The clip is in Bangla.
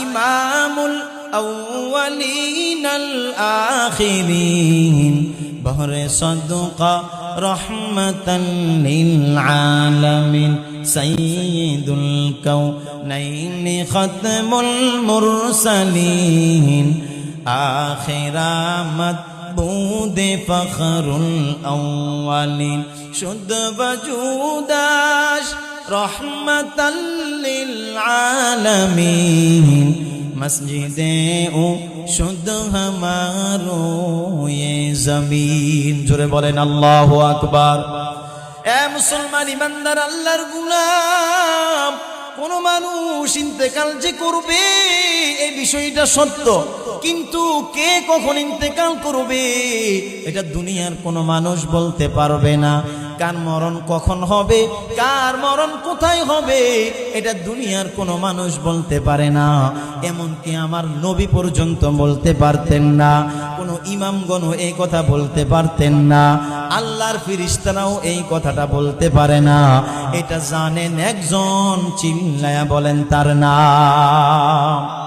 ইমামুল আউয়ালিনাল আখিরিন বহরে সাদকা রহমাতাল লিল আলামিন সাইয়্যিদুল কাউনাইন খাতমুল মুরসালিন আখিরামাত bude fakhrul awwalin shud wajudash rahmatan lil alamin masjide o shud hamaro ye zamin jore bolen Allahu akbar e musulman imandar Allahar gulam কোন মানুষ ইন্তেকাল যে করবে এই বিষয়টা সত্য, কিন্তু কে কখন ইন্তেকাল করবে এটা দুনিয়ার কোনো মানুষ বলতে পারবে না। কার মরণ কখন হবে, কার মরণ কোথায় হবে এটা দুনিয়ার কোনো মানুষ বলতে পারে না। এমনকি আমার নবী পর্যন্ত বলতে পারতেন না, কোনো ইমামগণ এই কথা বলতে পারতেন না, আল্লাহর ফেরেশতারাও এই কথাটা বলতে পারে না। এটা জানেন একজন, চিল্লায়া বলেন তার নাম।